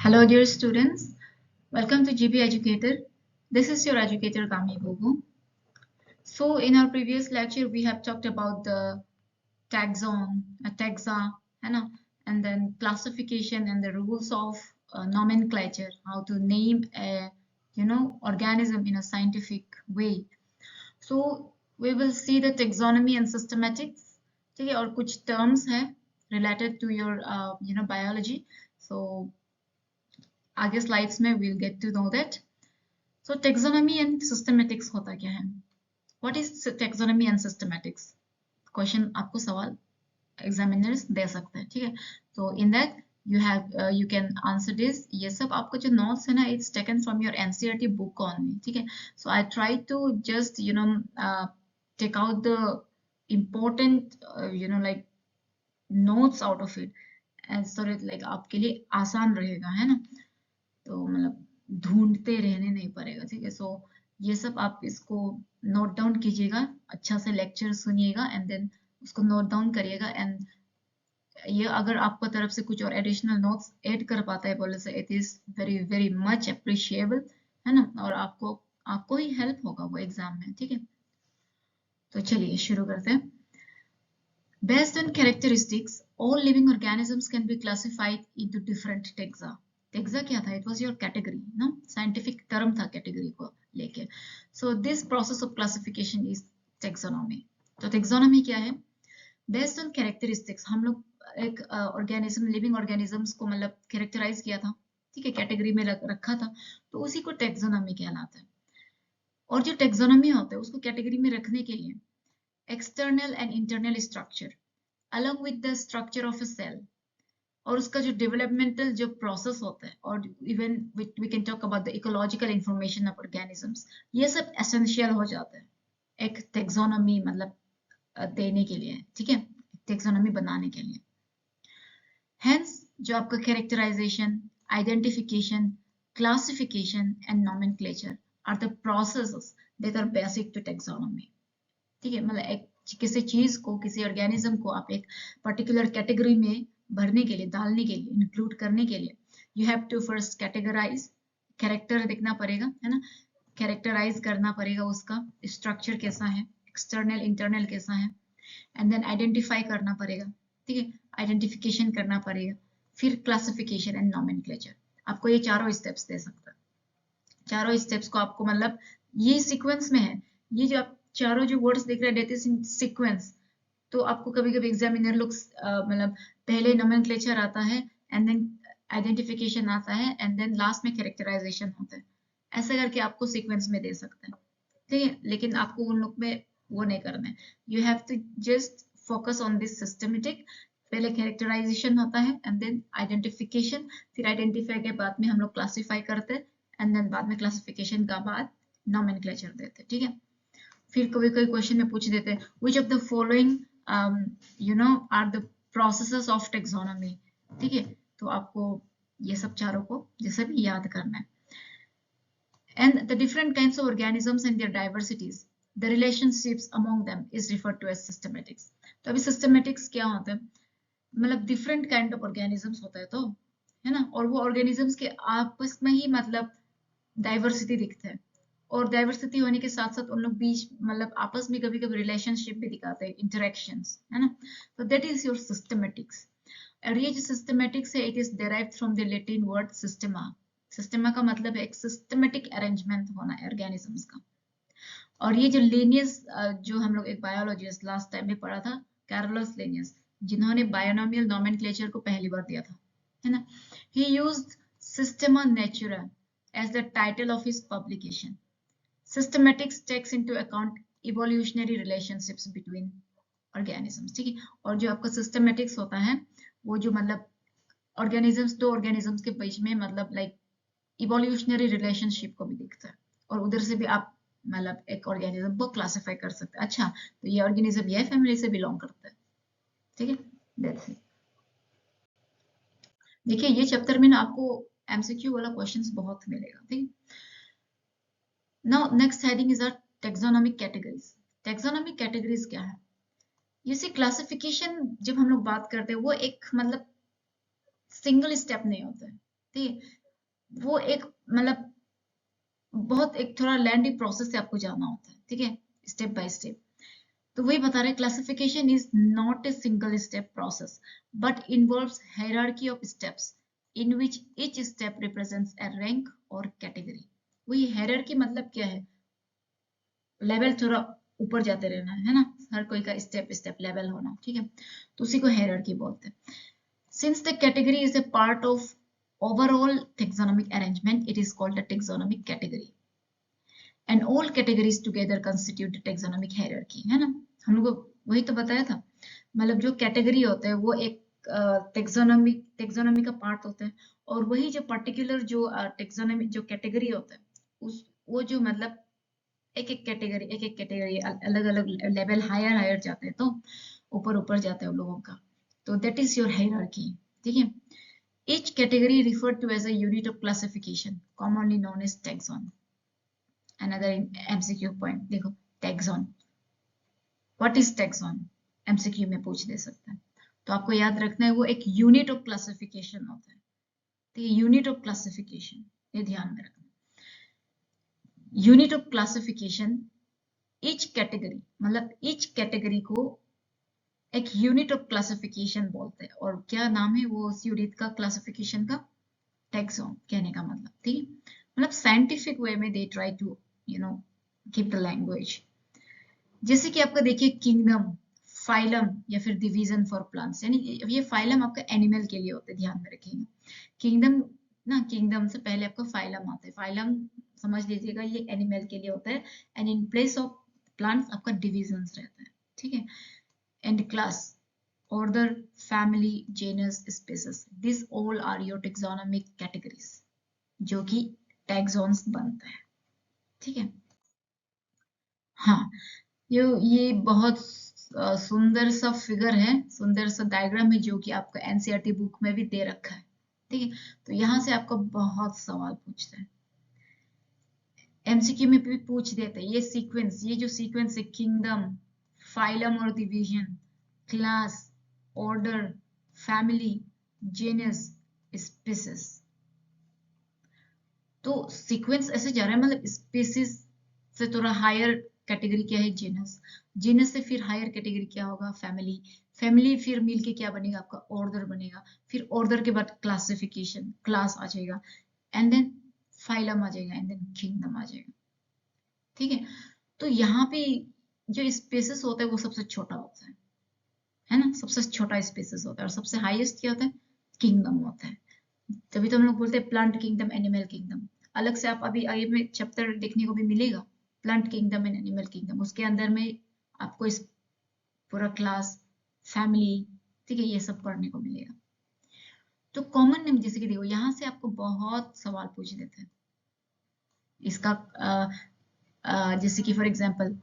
Hello, dear students. Welcome to GB Educator. This is your educator Kami Bogu. So, in our previous lecture, we have talked about the taxon, taxa, है ना, and then classification and the rules of nomenclature, how to name a organism in a scientific way. So, we will see the taxonomy and systematics. ठीक है, और कुछ terms हैं related to your biology. So आगे slides में we'll get to know that. So taxonomy and systematics होता क्या है? What is taxonomy and systematics? Question आपको सवाल एग्जामिनर्स दे सकते हैं, ठीक है? So in that you can answer this. ये सब आपको जो notes है ना, it's taken from your NCERT book only, ठीक है? So I try to just take out the important like notes out of it, and so that like आपके लिए आसान रहेगा, है ना? तो मतलब ढूंढते रहने नहीं पड़ेगा, ठीक है? सो ये सब आप इसको नोट डाउन कीजिएगा, अच्छा से लेक्चर सुनिएगा एंड देन उसको नोट डाउन करिएगा। एंड ये अगर आपको तरफ से कुछ और एडिशनल नोट्स ऐड कर पाता है बोले से it is very very much appreciable, है ना? और आपको ही हेल्प होगा वो एग्जाम में, ठीक है? तो चलिए शुरू करते हैं। Based on characteristics, all living organisms can be classified into different taxa. Taxa क्या था? It was your category, no? Scientific term था category को लेके. So this process of classification is taxonomy. तो taxonomy क्या है? Based on characteristics, हम लोग एक organism, living organisms को मतलब characterize किया था, ठीक है? category में रखा था, तो उसी को taxonomy कहलाता है। और जो taxonomy होता है उसको category में रखने के लिए external and internal structure along with the structure of a cell और उसका जो developmental जो process होता है और even we can talk about the ecological information of organisms, ये सब essential हो जाता है एक taxonomy मतलब देने के लिए, ठीक है? taxonomy बनाने के लिए। Hence जो आपका characterization, identification, classification and nomenclature are the processes that are basic to taxonomy. ठीक है? मतलब एक किसी चीज को, किसी ऑर्गेनिज्म को आप एक पर्टिकुलर कैटेगरी में भरने के लिए, डालने के लिए, इंक्लूड करने के लिए you have to first categorise, character देखना पड़ेगा, है ना? कैरेक्टराइज करना पड़ेगा, उसका स्ट्रक्चर कैसा है, एक्सटर्नल इंटरनल कैसा है, एंड देन आइडेंटिफाई करना पड़ेगा, ठीक है? आइडेंटिफिकेशन करना पड़ेगा, फिर क्लासिफिकेशन एंड नॉमेनक्लेचर। आपको ये चारों स्टेप्स दे सकता है। चारों स्टेप्स को आपको मतलब ये सीक्वेंस में है, ये जो आप चारों जो वर्ड्स देख रहे हैं इन सीक्वेंस। तो आपको कभी कभी एग्जामिनर लोग मतलब पहले नोमेनक्लेचर आता है एंड देन आइडेंटिफिकेशन आता है एंड देन लास्ट में कैरेक्टराइजेशन होता है, ऐसा करके आपको सीक्वेंस में दे सकते हैं, ठीक है? लेकिन आपको उन लोग में वो नहीं करना है। You have to just focus on this systematic. पहले कैरेक्टराइजेशन होता है एंड देन आइडेंटिफिकेशन, फिर आइडेंटिफाई के बाद में हम लोग क्लासिफाई करते हैं एंड देन बाद में क्लासिफिकेशन का बाद नोमेनक्लेचर देते हैं, ठीक है? फिर कभी कोई क्वेश्चन में पूछ देते हैं which of the following are the processes of taxonomy, ठीक है? तो आपको ये सब चारों को जैसे भी याद करना है। and the different kinds of organisms and their diversities, the relationships among them is referred to as systematics. तो अभी systematics क्या होता है? मतलब different kind of organisms होता है, तो है ना? और वो organisms के आपस में ही मतलब diversity दिखता है, और डाइवर्सिटी होने के साथ साथ उन लोग बीच मतलब आपस में कभी कभी रिलेशनशिप भी दिखाते हैं, इंटरेक्शंस, है ना? तो दैट इज योर सिस्टमेटिक्स। और ये जो सिस्टमेटिक्स है it is derived from the Latin word systema. Systema का मतलब है एक सिस्टमेटिक अरेंजमेंट होना है ऑर्गेनिजम्स का। और ये जो लिनियस जो हम लोग एक बायोलॉजिस्ट लास्ट टाइम में पढ़ा था, कार्लोस लिनियस, जिन्होंने बायोनोमियल नोमेनक्लेचर को पहली बार दिया था, है ना? He used systema naturae as the title of his publication. Systematics takes into account evolutionary relationships between organisms, ठीक है? और जो आपका systematics होता है वो जो मतलब organisms, दो organisms के बीच में मतलब like evolutionary relationship को भी दिखता है, और उधर से भी आप मतलब एक organism को classify कर सकते हैं। अच्छा, तो ये organism ये family से belong करता है, ठीक है? That's it. देखिए ये चैप्टर में ना आपको MCQ वाला क्वेश्चंस बहुत मिलेगा, ठीक है? Now next heading is our taxonomic categories. Taxonomic categories क्या है? You see classification जब हम लोग बात करते हैं वो एक मतलब सिंगल स्टेप नहीं होता है, ठीक है, वो एक मतलब बहुत एक थोड़ा लेंथी प्रोसेस से आपको जाना होता है, ठीक है, स्टेप बाय स्टेप। तो वही बता रहे, classification is not a single step process but involves hierarchy of steps in which each step represents A rank और कैटेगरी। वही हायरार्की मतलब क्या है, लेवल थोड़ा ऊपर जाते रहना है ना, हर कोई का स्टेप स्टेप लेवल होना, ठीक है, तो उसी को हायरार्की बोलते हैं। Since the category is a part of overall taxonomic arrangement, it is called a taxonomic category and all categories together constitute the taxonomic hierarchy, है ना। हम लोग को वही तो बताया था, मतलब जो कैटेगरी होता है वो एक टेक्सोनॉमी का पार्ट होता है, और वही जो पर्टिकुलर जो टेक्सोनॉमी जो कैटेगरी होता है उस वो जो मतलब एक एक कैटेगरी अलग अलग लेवल हायर हायर जाते हैं, तो ऊपर ऊपर जाता है उन लोगों का, तो दैट इज योर हायरार्की, ठीक है। Each category referred to as a unit of classification, commonly known as taxon. Another MCQ point, देखो taxon. What is taxon? MCQ में पूछ दे सकता है। तो आपको याद रखना है वो एक यूनिट ऑफ क्लासिफिकेशन होता है। तो ये यूनिट ऑफ क्लासिफिकेशन, ये ध्यान में रखना। Unit of classification, each category मतलब ईच कैटेगरी को एक यूनिट ऑफ क्लासिफिकेशन बोलते हैं, और क्या नाम है वो उस यूनिट का क्लासिफिकेशन का, टैक्सॉन कहने का मतलब, ठीक है, मतलब साइंटिफिक वे में they try to keep the language. जैसे कि आपका देखिए किंगडम, फाइलम या फिर डिवीजन फॉर प्लांट्स, यानी ये फाइलम आपका एनिमल के लिए होता है, ध्यान में रखिएगा। किंगडम ना, किंगडम से पहले आपका फाइलम आता है, फाइलम समझ लीजिएगा ये एनिमल के लिए होता है, and in place of plants आपका डिविजन्स रहता है, ठीक है। And class, order, family, genus, species, these all are your taxonomic categories, जो कि टैक्सॉन्स बनता है, ठीक है। हाँ, ये बहुत सुंदर सा फिगर है, सुंदर सा डायग्राम है, जो कि आपका एनसीईआरटी बुक में भी दे रखा है, ठीक है। तो यहाँ से आपको बहुत सवाल पूछते हैं, एमसीक्यू में भी पूछ देते हैं। ये सीक्वेंस, ये जो सीक्वेंस है, किंगडम, फाइलम और division, class, order, family, genus, species, तो सीक्वेंस ऐसे जा रहा है, मतलब स्पीसीज से थोड़ा हायर कैटेगरी क्या है, जेनस, जेनस से फिर हायर कैटेगरी क्या होगा, फैमिली, फैमिली फिर मिलके क्या बनेगा आपका, ऑर्डर बनेगा, फिर ऑर्डर के बाद क्लासिफिकेशन, क्लास आ जाएगा, एंड देन फाइलम आ जाएगा, एंड देन किंगडम आ जाएगा, ठीक है। तो यहाँ पे जो स्पेसेस होता है वो सबसे छोटा होता है ना, सबसे छोटा स्पेसेस होता है, और सबसे हाईएस्ट क्या होता है, किंगडम होता है। तभी तो हम लोग बोलते हैं प्लांट किंगडम, एनिमल किंगडम। अलग से आप अभी आगे में चैप्टर देखने को भी मिलेगा, plant kingdom and animal kingdom, उसके अंदर में आपको इस पूरा क्लास, फैमिली, ठीक है, ये सब पढ़ने को मिलेगा। तो कॉमन नेम, जैसे कि देखो यहाँ से आपको बहुत सवाल पूछ देते हैं इसका, जैसे कि फॉर एग्जाम्पल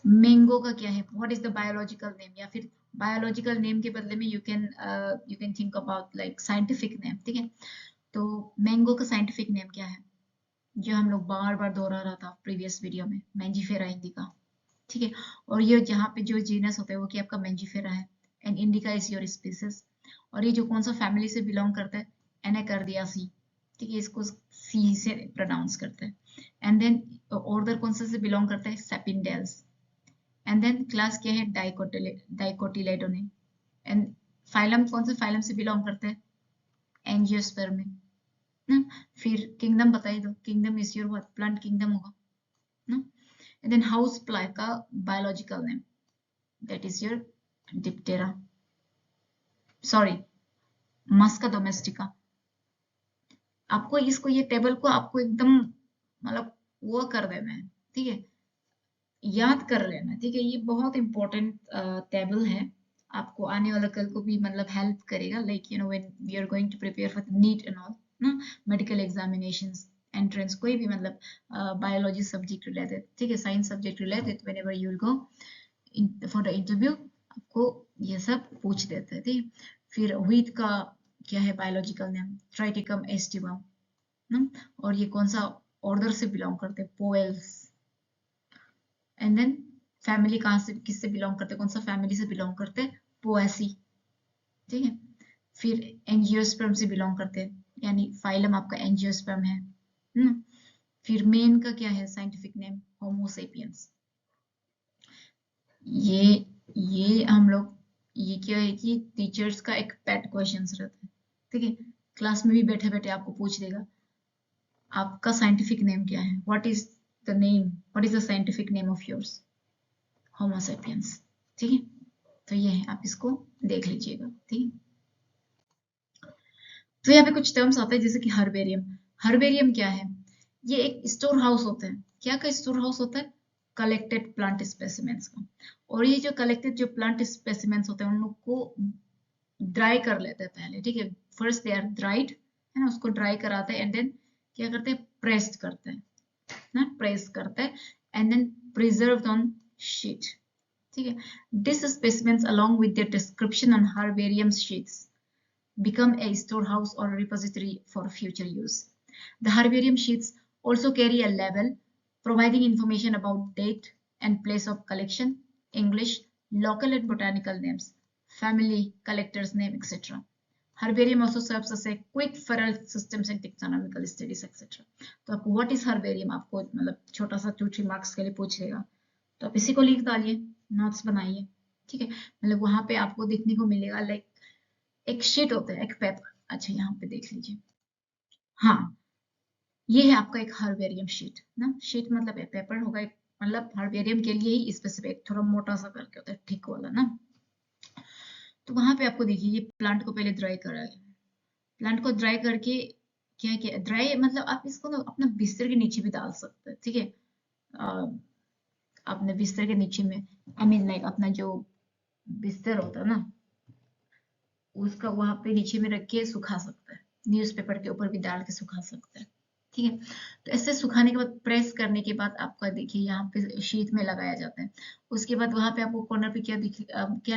मैंगो का क्या है, what is the biological name, या फिर बायोलॉजिकल नेम के बदले में you can think about like scientific name, ठीक है। तो मैंगो का साइंटिफिक नेम क्या है, जो हम लोग बार बार दोहरा रहा था प्रीवियस वीडियो में, मैंजीफेरा इंडिका, ठीक है। और ये जहाँ पे जो जीनस होता है वो क्या आपका मैंजीफेरा है, and indica is your species, और ये जो कौन सा फैमिली से बिलोंग करता है, एनाकार्डियासी, ठीक है, इसको सी से प्रोनाउंस करते हैं। एंड देन ऑर्डर कौन सा से बिलोंग करता है, सेपिंडेल्स, एंड देन क्लास क्या है, डाइकोटिलेडोने, एंड फाइलम कौन से फाइलम से बिलोंग करते हैं, एंजियोस्पर्मी ना। फिर किंगडम बताइए, दो kingdom is your what, plant kingdom होगा ना। एंड देन हाउस फ्लाई का biological name, that is your Diptera, sorry Musca domestica. आपको इसको, ये टेबल को आपको एकदम मतलब वो कर देना है, ठीक है, याद कर लेना, ठीक है, ये बहुत इंपॉर्टेंट टेबल है, आपको आने वाला कल को भी मतलब हेल्प करेगा, like you know when we are going to prepare for NEET and all ना, मेडिकल एग्जामिनेशंस, एंट्रेंस, कोई भी मतलब बायोलॉजी सब्जेक्ट रिलेटेड, ठीक है, science subject related, whenever you will go for the interview, आपको ये सब पूछ देते हैं, ठीक है। फिर व्हीट का क्या है बायोलॉजिकल नेम, ट्राइटिकम एस्टिवम ना, और ये कौन सा ऑर्डर से बिलोंग करते हैं, पोएल्स। एंड देन फैमिली कहाँ से, किससे बिलोंग करते हैं, कौन सा फैमिली से बिलोंग करते हैं, पोएसी, ठीक है। फिर एंजियोस्पर्म से बिलोंग करते हैं, यानी फाइलम आपका एंजियोस्पर्म है ना। फिर मेन का क्या है साइंटिफिक नेम, होमो सेपियंस। ये हम लोग, ये क्या है कि टीचर्स का एक पेट क्वेश्चंस रहता है, ठीक है, क्लास में भी बैठे बैठे आपको पूछ देगा आपका साइंटिफिक नेम क्या है, what is the name, what is the scientific name of yours, homo sapiens, ठीक है। तो ये है, आप इसको देख लीजिएगा, ठीक है। तो यहाँ पे कुछ टर्म्स आते हैं जैसे कि हर्बेरियम। हर्बेरियम क्या है, ये एक स्टोर हाउस होता है। क्या का स्टोर हाउस होता है, कलेक्टेड प्लांट स्पेसिमेंट्स का। और ये जो कलेक्टेड जो प्लांट स्पेसिमेंट्स होते हैं उन लोग को ड्राई कर लेते हैं पहले, ठीक है। फर्स्ट दे आर ड्राइड, है ना, उसको ड्राई कराते हैं एंड देन क्या करते हैं, प्रेस्ड करते हैं ना, प्रेस करते हैं and then preserved on sheet, ठीक है। This specimens along with their description on herbarium sheets become a storehouse or a repository for future use. The herbarium sheets also carry a label providing information about date and place of collection, English, local and botanical names, family, collector's name, etc. Herbarium also serves as a quick referral systems and taxonomical studies, etc. तो आपको what is herbarium आपको मतलब छोटा सा 2-3 marks के लिए पूछ लेगा, तो आप इसी को लिख डालिए, नोट्स बनाइए, ठीक है। मतलब वहां पे आपको देखने को मिलेगा लाइक एक शीट होता है, एक पेपर। अच्छा यहाँ पे देख लीजिए, हाँ ये है आपका एक हर्बेरियम शीट ना, शीट मतलब एक पेपर होगा, एक मतलब हर्बेरियम के लिए ही स्पेसिफिक थोड़ा मोटा सा करके होता है, ठीक वाला ना। तो वहां पे आपको देखिए ये प्लांट को पहले ड्राई करा है, प्लांट को ड्राई करके क्या क्या ड्राई मतलब आप इसको ना अपना बिस्तर के नीचे भी डाल सकते हैं, ठीक है। अपने बिस्तर के नीचे में आई मीन लाइक अपना जो बिस्तर होता है ना उसका वहां पे नीचे में रख के सुखा सकता है, न्यूज़पेपर के ऊपर भी डाल के सुखा सकता है, ठीक है। तो ऐसे सुखाने के बाद प्रेस करने के बाद आपका देखिए यहाँ पे शीट में लगाया जाता है। उसके बाद वहां पे आपको कॉर्नर पे क्या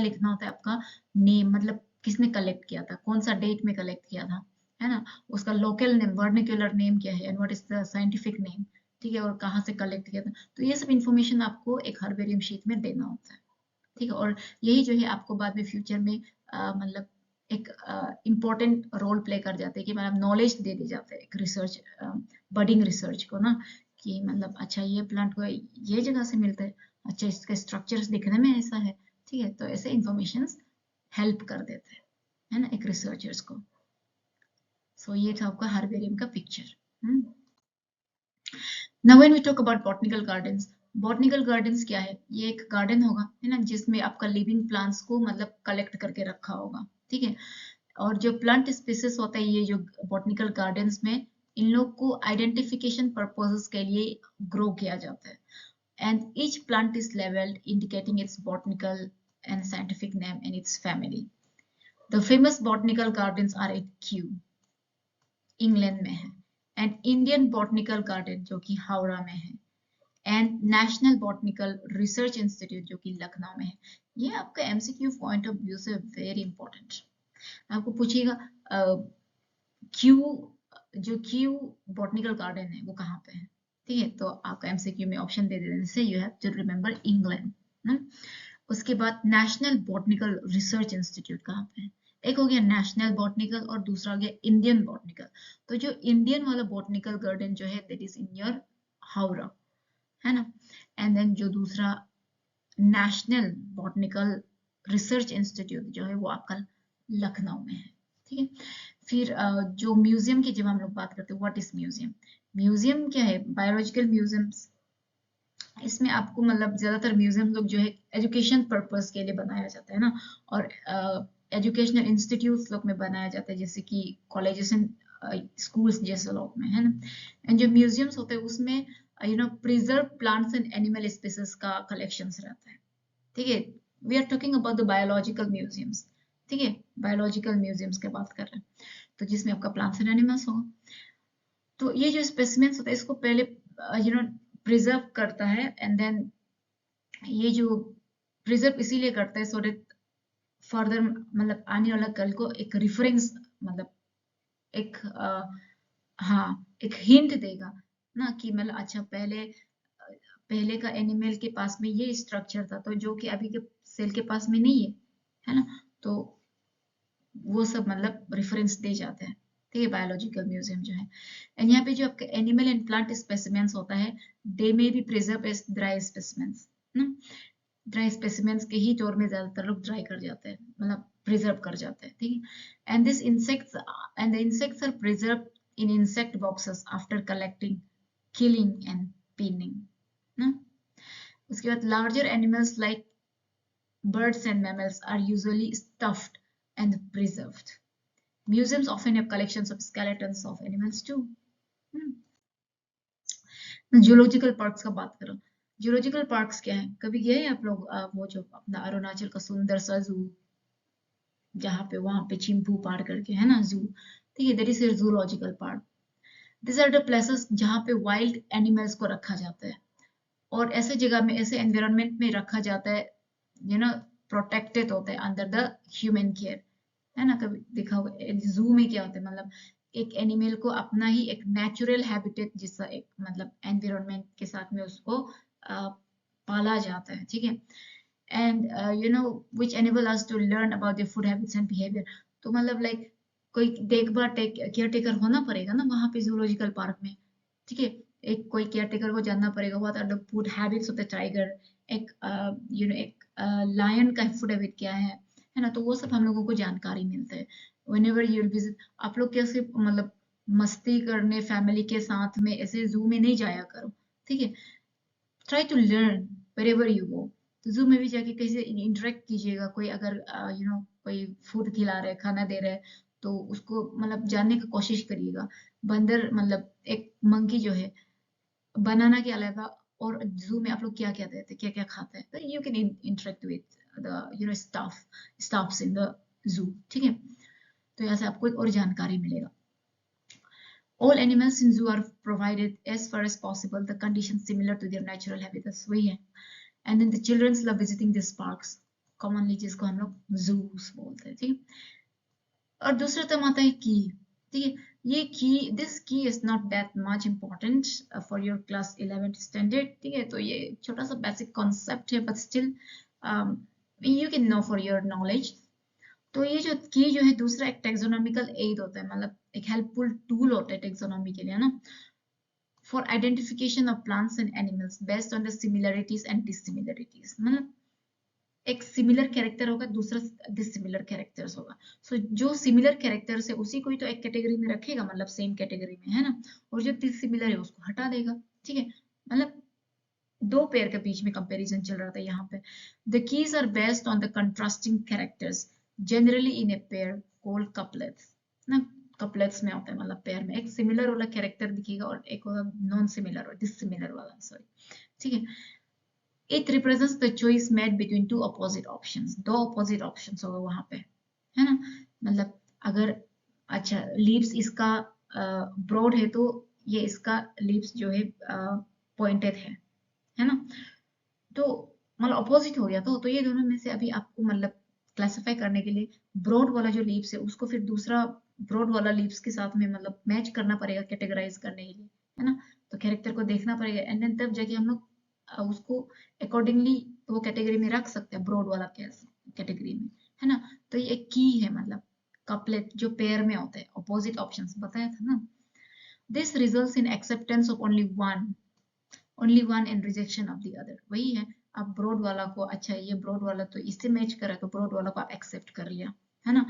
लिखना होता है, आपका नेम मतलब किसने कलेक्ट किया था, कौन सा डेट में कलेक्ट किया था, है ना, उसका लोकल नेम वर्निकुलर नेम क्या है and what is the scientific name, ठीक है, और कहाँ से कलेक्ट किया था। तो ये सब इंफॉर्मेशन आपको एक हर्बेरियम शीट में देना होता है, ठीक है। और यही जो है आपको बाद में फ्यूचर में मतलब एक इम्पोर्टेंट रोल प्ले कर जाते हैं कि मतलब नॉलेज दे दी जाता है एक रिसर्च बडिंग रिसर्च को ना, कि मतलब अच्छा ये प्लांट को ये जगह से मिलता है, अच्छा इसका स्ट्रक्चर्स दिखने में ऐसा है, ठीक है। तो ऐसे इंफॉर्मेशन हेल्प कर देते हैं, है ना, एक रिसर्चर्स को। सो ये था आपका हर्बेरियम का picture. Now when we talk about botanical gardens, botanical gardens क्या है, ये एक गार्डन होगा, है ना, जिसमें आपका लिविंग प्लांट्स को मतलब कलेक्ट करके रखा होगा, ठीक है। और जो प्लांट स्पीसीज होता है ये जो बॉटनिकल गार्डन्स में, इन लोग को आइडेंटिफिकेशन पर्पसेस के लिए ग्रो किया जाता है and each plant is labelled indicating its botanical and scientific name and its family. The famous botanical gardens are at Kew, England में है, एंड इंडियन बॉटनिकल गार्डन जो कि हावड़ा में है, and national botanical research institute जो कि लखनऊ में है। ये आपका एमसीक्यू पॉइंट ऑफ व्यू से वेरी इंपॉर्टेंट, आपको पूछिएगा क्यू जो क्यू बॉटनिकल गार्डन है वो कहाँ पे है, ठीक है। तो आपका एमसीक्यू में ऑप्शन दे देने से you have to remember England ना। उसके बाद नेशनल बॉटनिकल रिसर्च इंस्टीट्यूट कहाँ पे है, एक हो गया नेशनल बॉटनिकल और दूसरा हो गया इंडियन बॉटनिकल। तो जो इंडियन वाला बॉटनिकल गार्डन जो है that is in your Howrah, है ना, एंड देन जो दूसरा नेशनल बॉटनिकल रिसर्च इंस्टीट्यूट जो है वो आपका लखनऊ में है, ठीक है। फिर जो म्यूजियम की जब हम लोग बात करते हैं, व्हाट इज म्यूजियम, म्यूजियम क्या है, बायोलॉजिकल म्यूजियम्स। इसमें आपको मतलब ज्यादातर म्यूजियम लोग जो है एजुकेशन पर्पस के लिए बनाया जाता है ना, और एजुकेशनल इंस्टीट्यूट्स लोग में बनाया जाता है जैसे कि कॉलेजेस एंड स्कूल्स जैसे लोग में, है ना। एंड जो म्यूजियम्स होते हैं उसमें you know preserve plants and animal species का कलेक्शंस रहता है, ठीक है। We are talking about the biological museums, ठीक है, बायोलॉजिकल म्यूजियम्स की बात कर रहे हैं, तो जिसमें आपका प्लांट्स एंड एनिमल्स होगा। तो ये जो स्पेसिमेंस होता है इसको पहले यू नो प्रिजर्व करता है एंड देन ये जो प्रिजर्व इसीलिए करता है सो दैट फर्दर मतलब आने वाला कल को एक रेफरेंस मतलब एक हाँ एक हिंट देगा ना, कि मतलब अच्छा पहले का एनिमल के पास में ये स्ट्रक्चर था तो जो कि अभी के सेल के पास में नहीं है, है ना। तो वो सब मतलब रेफरेंस दे जाते हैं, ठीक है, बायोलॉजिकल म्यूजियम जो है। एंड यहाँ पे जो आपके एनिमल एंड प्लांट स्पेसिमेंस होता है, they may be preserve as dry specimens ना, ड्राई स्पेसिमेंस के ही तौर में ज्यादातर लोग ड्राई कर जाते हैं, मतलब प्रिजर्व कर जाते हैं, ठीक है। And this insects and the insects are preserve in insect boxes after collecting, killing and pinning ना। उसके बाद larger animals like birds and mammals are usually stuffed and preserved. Museums often have collections of skeletons of animals too. Zoological parks का बात करो, zoological parks क्या है, कभी गए हैं आप लोग? वो जो अपना अरुणाचल का सुंदर सा जू, जहाँ पे वहां पे चिंपू पार करके है ना जू, ठीक है, that is a zoological park. This are the places जहाँ पे वाइल्ड एनिमल्स को रखा जाता है, और ऐसे जगह में, ऐसे एनवायरनमेंट में रखा जाता है, यू नो, प्रोटेक्टेड होते हैं अंडर द ह्यूमन केयर, है ना। कभी देखा होगा जू में क्या होता है, मतलब एक एनिमल को अपना ही एक नेचुरल हैबिटेट जैसा एक मतलब एनवायरनमेंट के साथ में उसको पाला जाता है, ठीक है। And you know which enable us to learn about their food habits and behaviour. तो मतलब लाइक कोई देखभाल केयर टेकर होना पड़ेगा ना वहाँ पे जूलॉजिकल पार्क में, ठीक है। एक कोई केयर टेकर को जानना पड़ेगा what are the food habits of the tiger, एक यू नो एक लायन का फूड हैबिट क्या है ना। तो वो सब हम लोगों को जानकारी मिलता है व्हेनेवर यू विल विजिट। आप लोग कैसे मतलब मस्ती करने फैमिली के साथ में ऐसे जू में नहीं जाया करो, ठीक है। Try to learn wherever you go. तो जू में भी जाके कैसे इंटरेक्ट कीजिएगा, कोई अगर यू नो कोई फूड खिला रहे, खाना दे रहे, तो उसको मतलब जानने की कोशिश करिएगा। बंदर मतलब एक मंकी जो है, बनाना के अलावा और जू में आप लोग क्या क्या देते हैं, क्या क्या खाते हैं, तो you can interact with the you know staffs in the zoo, ठीक है। तो यहाँ से आपको एक और जानकारी मिलेगा। All animals in zoo are provided as far as possible the conditions similar to their natural habitats, वही है। And then the children love visiting these parks, commonly जिसको हम लोग zoos बोलते हैं, ठीक है। और दूसरा टर्म आता है की, ठीक है। ये key, this key is not that much important for your class 11th standard, ठीक है। तो ये छोटा सा बेसिक कॉन्सेप्ट है, but still you can know for your knowledge. तो ये जो की जो है दूसरा एक टेक्सोनॉमिकल एड होता है, मतलब एक हेल्पफुल टूल होता है टेक्सोनॉमी के लिए ना, for identification of plants and animals based on the similarities and dissimilarities. मतलब एक सिमिलर कैरेक्टर होगा, दूसरा डिसिमिलर कैरेक्टर्स होगा। सो जो सिमिलर कैरेक्टर्स है उसी को ही तो एक कैटेगरी में रखेगा, मतलब सेम कैटेगरी में, है ना। और जो डिसिमिलर है उसको हटा देगा, ठीक है। मतलब दो पेयर के बीच में कंपैरिजन चल रहा था यहाँ पे। The keys are based on the contrasting characters generally in a pair called couplets ना। कपलेट्स में होता है मतलब पेयर में एक सिमिलर वाला कैरेक्टर दिखेगा और एक होगा नॉन सिमिलर और डिसिमिलर वाला, सॉरी, ठीक है। It represents the choice made between two opposite options. दो opposite options होगा वहाँ पे, है ना। मतलब अगर अच्छा लीव्स इसका ब्रॉड है तो ये इसका लीव्स जो है पॉइंटेड है ना। तो मतलब अपोजिट हो गया तो ये दोनों में से अभी आपको मतलब क्लासिफाई करने के लिए ब्रॉड वाला जो लीव्स है उसको फिर दूसरा ब्रॉड वाला लीव्स के साथ में मतलब मैच करना पड़ेगा कैटेगराइज करने के लिए, है ना। तो कैरेक्टर को देखना पड़ेगा एंड देन तब जाके हम लोग उसको अकॉर्डिंगली वो कैटेगरी में रख सकते हैं, ब्रॉड वाला कैटेगरी में, है ना। तो ये एक की है, मतलब कपलेट जो पेयर में होते हैं, अपोजिट ऑप्शंस बताया था ना। This results in acceptance of only one and rejection of the other, वही है। आप ब्रॉड वाला को, अच्छा ये ब्रॉड वाला तो इससे मैच कर रहा है तो ब्रॉड वाला को आप एक्सेप्ट कर लिया, है ना।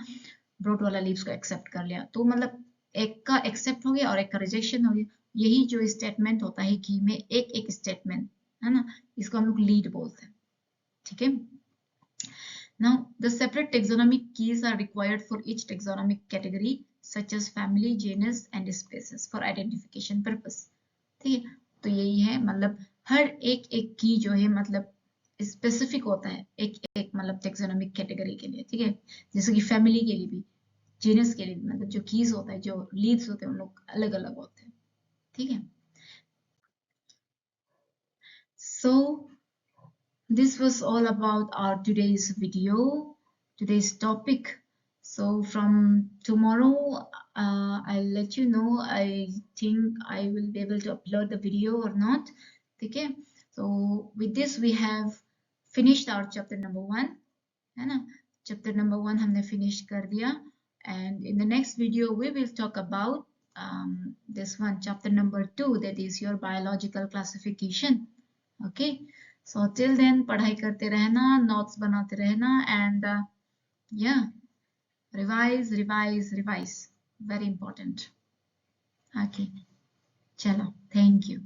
ब्रॉड वाला लीव्स को एक्सेप्ट कर लिया, तो मतलब एक का एक्सेप्ट हो गया और एक का रिजेक्शन हो गया। यही जो स्टेटमेंट होता है की में, एक एक स्टेटमेंट, है ना, इसको हम लोग लीड बोलते हैं, ठीक है। Now, the separate taxonomic keys are required for each taxonomic category, such as family, genus, and species, for identification purpose. ठीक है, तो यही है मतलब हर एक एक की जो है मतलब स्पेसिफिक होता है एक एक मतलब टेक्सोनोमिक कैटेगरी के लिए, ठीक है। जैसे कि फैमिली के लिए भी, जीनस के लिए भी, मतलब जो कीज होता है, जो लीड्स होते हैं, उन लोग अलग अलग होते हैं, ठीक है। So this was all about our today's video, today's topic. So from tomorrow, I'll let you know. I think I will be able to upload the video or not. Okay. So with this, we have finished our chapter number 1, है ना। Chapter number 1 हमने finish कर दिया and in the next video we will talk about this one, chapter number 2, that is your biological classification. Okay, so till then पढ़ाई करते रहना, notes बनाते रहना, and yeah, revise, very important. Okay, चलो, thank you.